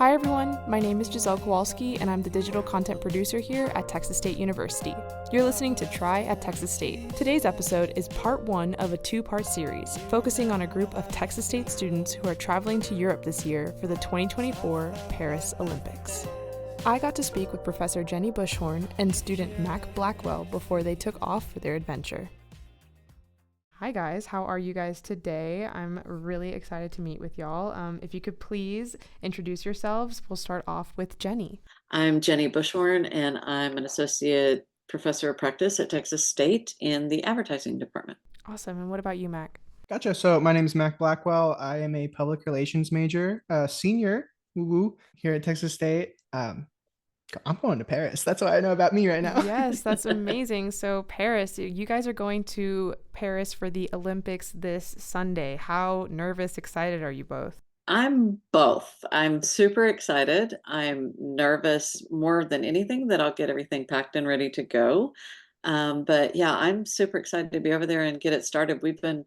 Hi everyone, my name is Giselle Kowalski and I'm the digital content producer here at Texas State University. You're listening to Try at Texas State. Today's episode is part one of a two-part series focusing on a group of Texas State students who are traveling to Europe this year for the 2024 Paris Olympics. I got to speak with Professor Jenny Buschhorn and student Mac Blackwell before they took off for their adventure. Hi guys, how are you guys today? I'm really excited to meet with y'all. If you could please introduce yourselves, we'll start off with Jenny. I'm Jenny Buschhorn, and I'm an associate professor of practice at Texas State in the advertising department. Awesome, and what about you, Mac? Gotcha. So my name is Mac Blackwell. I am a public relations major, senior, woo-woo, here at Texas State. I'm going to Paris. That's what I know about me right now. Yes, that's amazing. So Paris, you guys are going to Paris for the Olympics this Sunday. How nervous, excited are you both? I'm both. I'm super excited. I'm nervous more than anything that I'll get everything packed and ready to go. But yeah, I'm super excited to be over there and get it started. We've been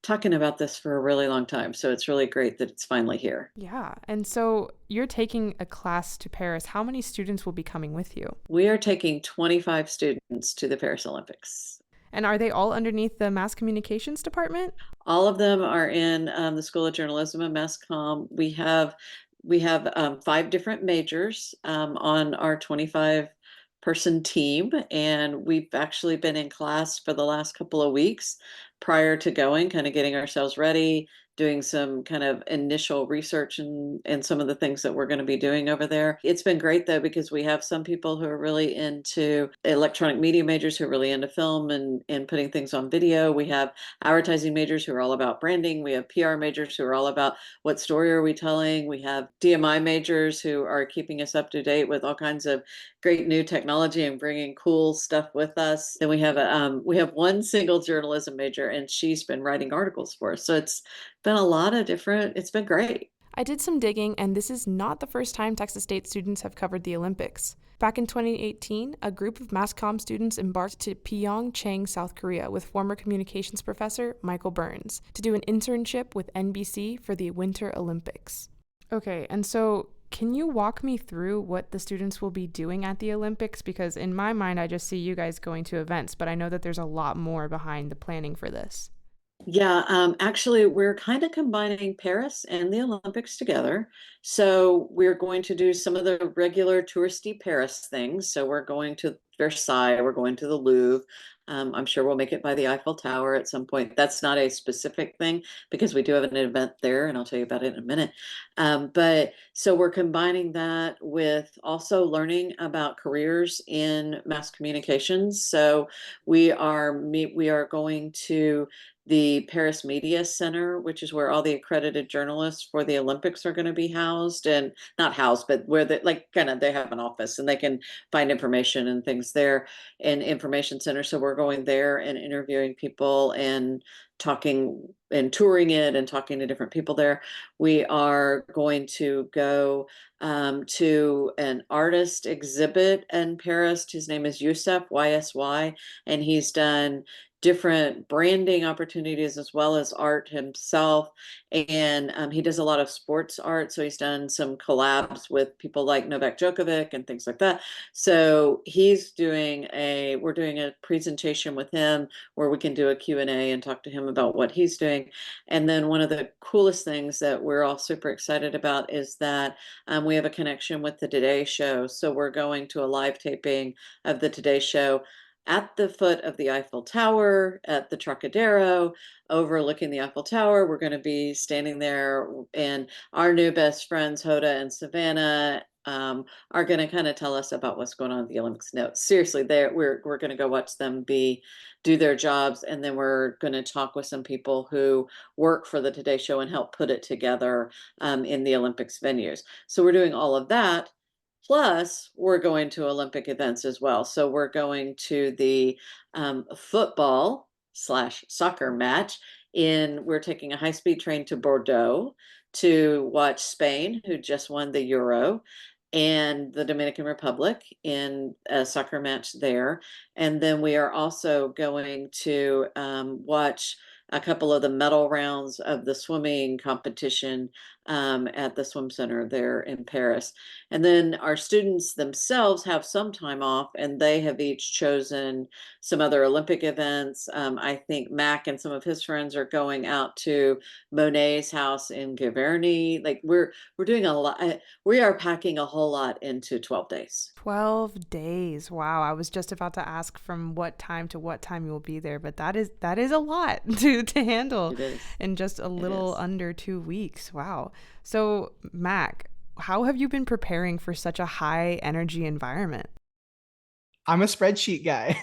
talking about this for a really long time, so it's really great that it's finally here. Yeah, and so you're taking a class to Paris. How many students will be coming with you? We are taking 25 students to the Paris Olympics. And are they all underneath the mass communications department? All of them are in the School of Journalism and Mass Comm. We have 5 different majors on our 25-person team, and we've actually been in class for the last couple of weeks prior to going, kind of getting ourselves ready, doing some kind of initial research and some of the things that we're going to be doing over there. It's been great though, because we have some people who are really into electronic media majors who are really into film and putting things on video. We have advertising majors who are all about branding. We have PR majors who are all about what story are we telling. We have DMI majors who are keeping us up to date with all kinds of great new technology and bringing cool stuff with us. Then we have one single journalism major, and she's been writing articles for us. So it's been a lot of different, it's been great. I did some digging, and this is not the first time Texas State students have covered the Olympics. Back in 2018, a group of mass comm students embarked to Pyeongchang, South Korea with former communications professor Michael Burns to do an internship with NBC for the Winter Olympics. Okay, and so can you walk me through what the students will be doing at the Olympics? Because in my mind, I just see you guys going to events, but I know that there's a lot more behind the planning for this. Yeah, actually, we're kind of combining Paris and the Olympics together. So we're going to do some of the regular touristy Paris things. So we're going to Versailles, we're going to the Louvre. I'm sure we'll make it by the Eiffel Tower at some point. That's not a specific thing because we do have an event there, and I'll tell you about it in a minute. But so we're combining that with also learning about careers in mass communications. So we are going to the Paris Media Center, which is where all the accredited journalists for the Olympics are going to be housed, and not housed, but where they they have an office and they can find information and things there, and information center. So we're going there and interviewing people and talking and touring it and talking to different people there. We are going to go to an artist exhibit in Paris. His name is Youssef, YSY, and he's done different branding opportunities as well as art himself. And he does a lot of sports art. So he's done some collabs with people like Novak Djokovic and things like that. So we're doing a presentation with him where we can do a Q&A and talk to him about what he's doing. And then one of the coolest things that we're all super excited about is that we have a connection with the Today Show. So we're going to a live taping of the Today Show at the foot of the Eiffel Tower at the Trocadero, overlooking the Eiffel Tower. We're going to be standing there, and our new best friends, Hoda and Savannah, are going to kind of tell us about what's going on at the Olympics. No, seriously, we're going to go watch them do their jobs, and then we're going to talk with some people who work for the Today Show and help put it together in the Olympics venues. So we're doing all of that. Plus, we're going to Olympic events as well. So we're going to the football/soccer match we're taking a high-speed train to Bordeaux to watch Spain, who just won the Euro, and the Dominican Republic in a soccer match there. And then we are also going to watch a couple of the medal rounds of the swimming competition at the swim center there in Paris. And then our students themselves have some time off, and they have each chosen some other Olympic events. I think Mac and some of his friends are going out to Monet's house in Giverny. Like we're doing a lot. We are packing a whole lot into 12 days. 12 days. Wow. I was just about to ask from what time to what time you will be there, but that is a lot to handle It is. in just a little is. under 2 weeks. Wow. So, Mac, how have you been preparing for such a high energy environment? I'm a spreadsheet guy.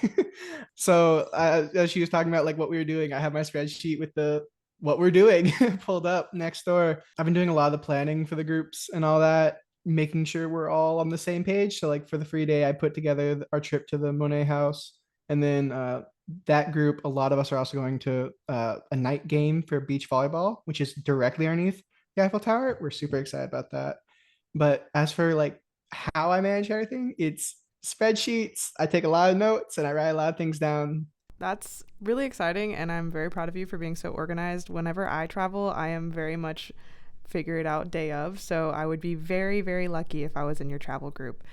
So as she was talking about like what we were doing, I have my spreadsheet with the what we're doing pulled up next door. I've been doing a lot of the planning for the groups and all that, making sure we're all on the same page. So like for the free day, I put together our trip to the Monet house, and then that group, a lot of us are also going to a night game for beach volleyball, which is directly underneath the Eiffel Tower. We're super excited about that. But as for like how I manage everything, it's spreadsheets. I take a lot of notes and I write a lot of things down. That's really exciting, and I'm very proud of you for being so organized. Whenever I travel, I am very much figure it out day of, so I would be very, very lucky if I was in your travel group.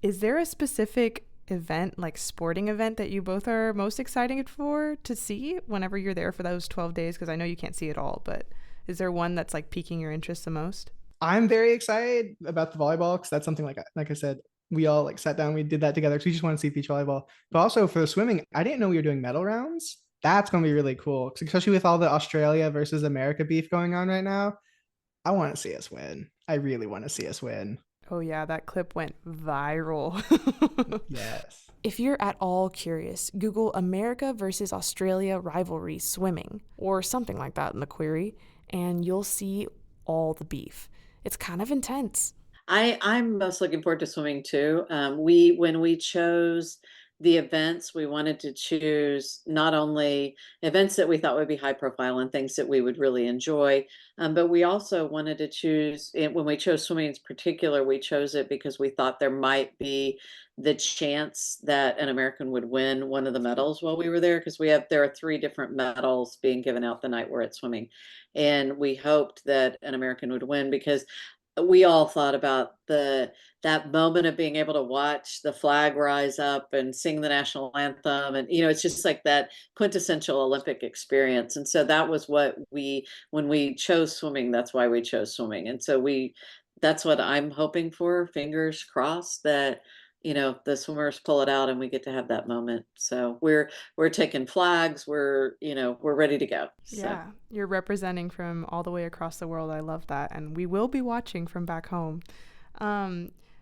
Is there a specific event, like sporting event, that you both are most excited for to see whenever you're there for those 12 days? Because I know you can't see it all, but is there one that's like piquing your interest the most? I'm very excited about the volleyball because that's something like I said, we all like sat down, we did that together because we just want to see beach volleyball. But also for the swimming, I didn't know we were doing medal rounds. That's going to be really cool, especially with all the Australia versus America beef going on right now. I want to see us win. I really want to see us win. Oh, yeah, that clip went viral. Yes. If you're at all curious, Google America versus Australia rivalry swimming or something like that in the query, and you'll see all the beef. It's kind of intense. I'm most looking forward to swimming too. We when we chose the events, we wanted to choose not only events that we thought would be high profile and things that we would really enjoy, but we also wanted to choose when we chose swimming in particular, we chose it because we thought there might be the chance that an American would win one of the medals while we were there because there are three different medals being given out the night we're at swimming. And we hoped that an American would win because we all thought about that moment of being able to watch the flag rise up and sing the national anthem, and it's just like that quintessential Olympic experience. And so that was what when we chose swimming, that's why we chose swimming. And so that's what I'm hoping for, fingers crossed, that the swimmers pull it out and we get to have that moment. So we're taking flags, we're ready to go. So Yeah, you're representing from all the way across the world. I love that. And we will be watching from back home.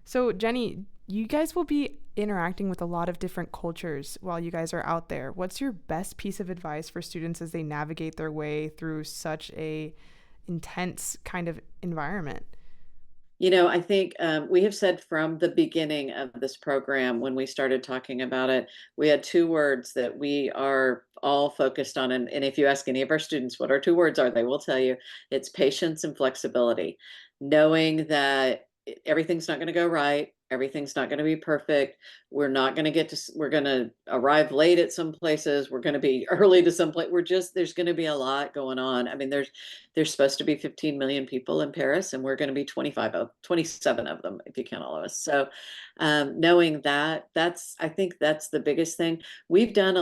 So, Jenny, you guys will be interacting with a lot of different cultures while you guys are out there. What's your best piece of advice for students as they navigate their way through such a intense kind of environment? I think we have said from the beginning of this program, when we started talking about it, we had two words that we are all focused on. And if you ask any of our students what our two words are, they will tell you it's patience and flexibility. Knowing that everything's not going to go right, everything's not going to be perfect. We're going to arrive late at some places. We're going to be early to some place. There's going to be a lot going on. I mean, there's supposed to be 15 million people in Paris, and we're going to be 27 of them, if you count all of us. So, knowing that, I think that's the biggest thing. We've done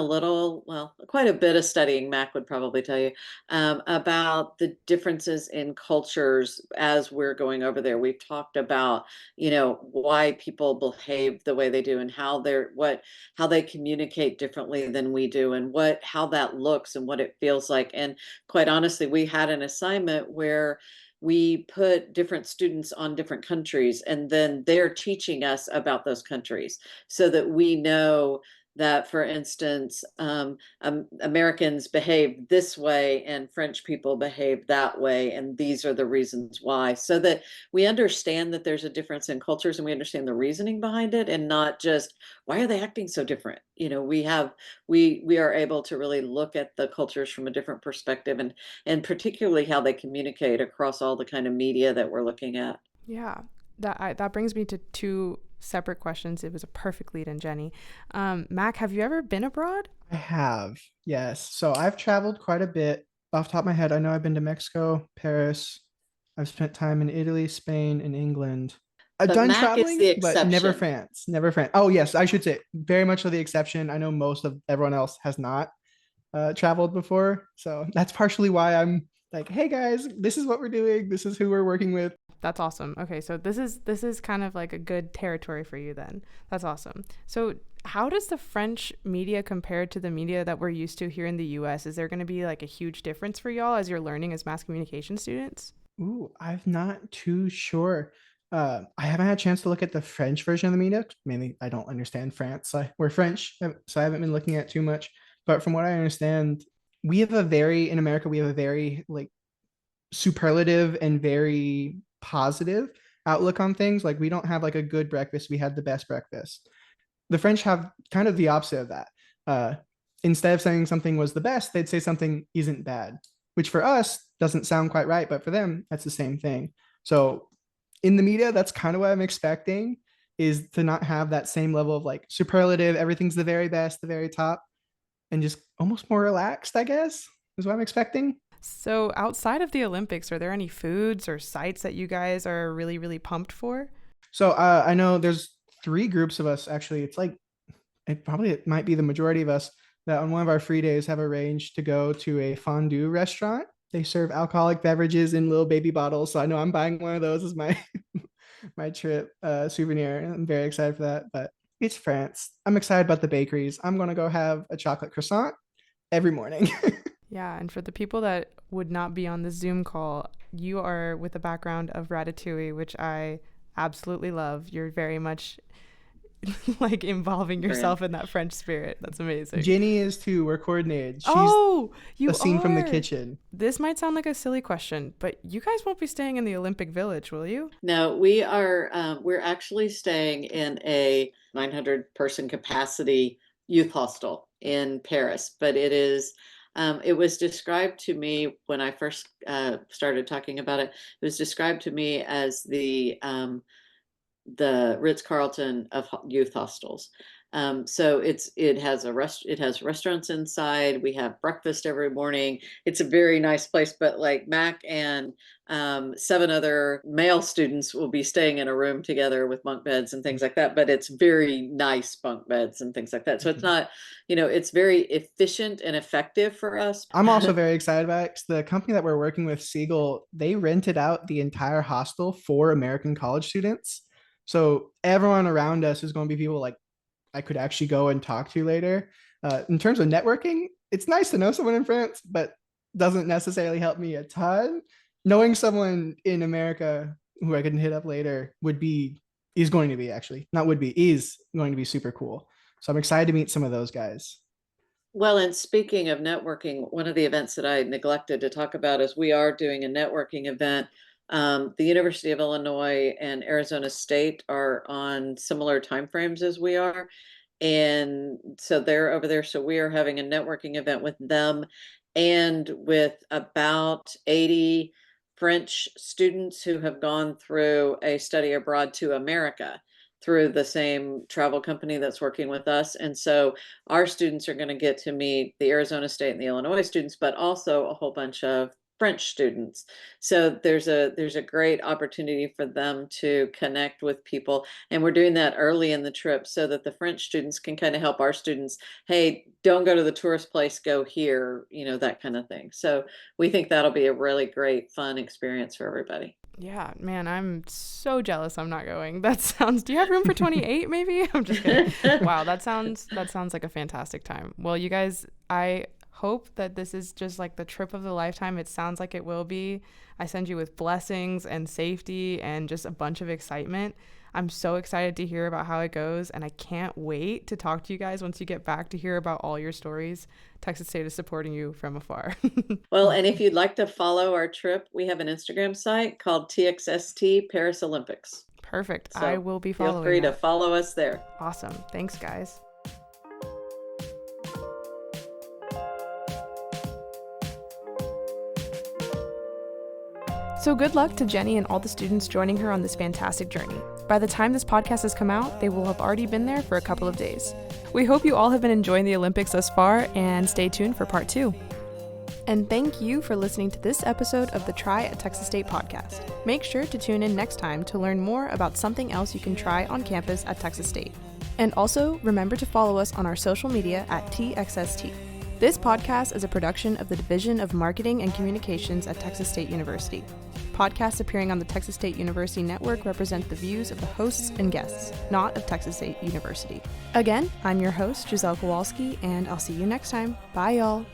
quite a bit of studying, Mac would probably tell you, about the differences in cultures as we're going over there. We've talked about, why people behave the way they do and how they communicate differently than we do, and how that looks and what it feels like. And quite honestly, we had an assignment where we put different students on different countries, and then they're teaching us about those countries so that we know that, for instance, Americans behave this way and French people behave that way, and these are the reasons why, so that we understand that there's a difference in cultures and we understand the reasoning behind it, and not just why are they acting so different. We are able to really look at the cultures from a different perspective, and particularly how they communicate across all the kind of media that we're looking at. Yeah, that brings me to two separate questions. It was a perfect lead in, Jenny. Mac, have you ever been abroad? I have, yes. So I've traveled quite a bit. Off the top of my head, I know I've been to Mexico, Paris, I've spent time in Italy, Spain, and England. I've But done Mac is traveling, the but never exception. France. Never France. Oh, yes, I should say very much of the exception. I know most of everyone else has not traveled before. So that's partially why I'm like, hey guys, this is what we're doing. This is who we're working with. That's awesome. Okay, so this is kind of like a good territory for you then. That's awesome. So how does the French media compare to the media that we're used to here in the US? Is there going to be like a huge difference for y'all as you're learning as mass communication students? Ooh, I'm not too sure. I haven't had a chance to look at the French version of the media. Mainly, I don't understand France. We're French, so I haven't been looking at too much. But from what I understand, in America, we have a very like superlative and very positive outlook on things. Like we don't have like a good breakfast, we had the best breakfast. The French have kind of the opposite of that. uh, Instead of saying something was the best, they'd say something isn't bad, which for us doesn't sound quite right, but for them that's the same thing. So in the media, that's kind of what I'm expecting, is to not have that same level of like superlative, everything's the very best, the very top, and just almost more relaxed, I guess, is what I'm expecting. So outside of the Olympics, are there any foods or sites that you guys are really, really pumped for? So I know there's three groups of us actually. It's like it might be the majority of us that on one of our free days have arranged to go to a fondue restaurant. They serve alcoholic beverages in little baby bottles. So I know I'm buying one of those as my my trip souvenir. I'm very excited for that. But it's France. I'm excited about the bakeries. I'm gonna go have a chocolate croissant every morning. Yeah, and for the people that would not be on the Zoom call, you are with a background of Ratatouille, which I absolutely love. You're very much like involving yourself in that French spirit. That's amazing. Ginny is too. We're coordinated. She's Oh, you a scene from the are. kitchen. This might sound like a silly question, but you guys won't be staying in the Olympic Village, will you? No, we are, we're actually staying in a 900 person capacity youth hostel in Paris, but it was described to me when I first started talking about it. It was described to me as the Ritz-Carlton of youth hostels. So it has restaurants inside. We have breakfast every morning. It's a very nice place, but like Mac and seven other male students will be staying in a room together with bunk beds and things like that. But it's very nice bunk beds and things like that. So it's not, it's very efficient and effective for us. I'm also very excited about it because the company that we're working with, Siegel, they rented out the entire hostel for American college students. So everyone around us is going to be people like I could actually go and talk to later. In terms of networking, it's nice to know someone in France, but doesn't necessarily help me a ton. Knowing someone in America who I can hit up later is going to be actually, not would be, is going to be super cool. So I'm excited to meet some of those guys. Well, and speaking of networking, one of the events that I neglected to talk about is we are doing a networking event. The University of Illinois and Arizona State are on similar timeframes as we are. And so they're over there. So we are having a networking event with them and with about 80 French students who have gone through a study abroad to America through the same travel company that's working with us. And so our students are going to get to meet the Arizona State and the Illinois students, but also a whole bunch of French students. So there's a great opportunity for them to connect with people. And we're doing that early in the trip so that the French students can kind of help our students. Hey, don't go to the tourist place, go here, that kind of thing. So we think that'll be a really great, fun experience for everybody. Yeah, man, I'm so jealous I'm not going. Do you have room for 28 maybe? I'm just kidding. Wow, that sounds like a fantastic time. Well, you guys, I hope that this is just like the trip of the lifetime. It sounds like it will be. I send you with blessings and safety and just a bunch of excitement. I'm so excited to hear about how it goes, and I can't wait to talk to you guys once you get back to hear about all your stories. Texas State is supporting you from afar. Well, and if you'd like to follow our trip, we have an Instagram site called TXST Paris Olympics. Perfect. So I will be following feel free that. to follow us there. Awesome. Thanks, guys. So good luck to Jenny and all the students joining her on this fantastic journey. By the time this podcast has come out, they will have already been there for a couple of days. We hope you all have been enjoying the Olympics thus far, and stay tuned for part 2. And thank you for listening to this episode of the Try at Texas State podcast. Make sure to tune in next time to learn more about something else you can try on campus at Texas State. And also, remember to follow us on our social media at TXST. This podcast is a production of the Division of Marketing and Communications at Texas State University. Podcasts appearing on the Texas State University Network represent the views of the hosts and guests, not of Texas State University. Again, I'm your host, Giselle Kowalski, and I'll see you next time. Bye, y'all.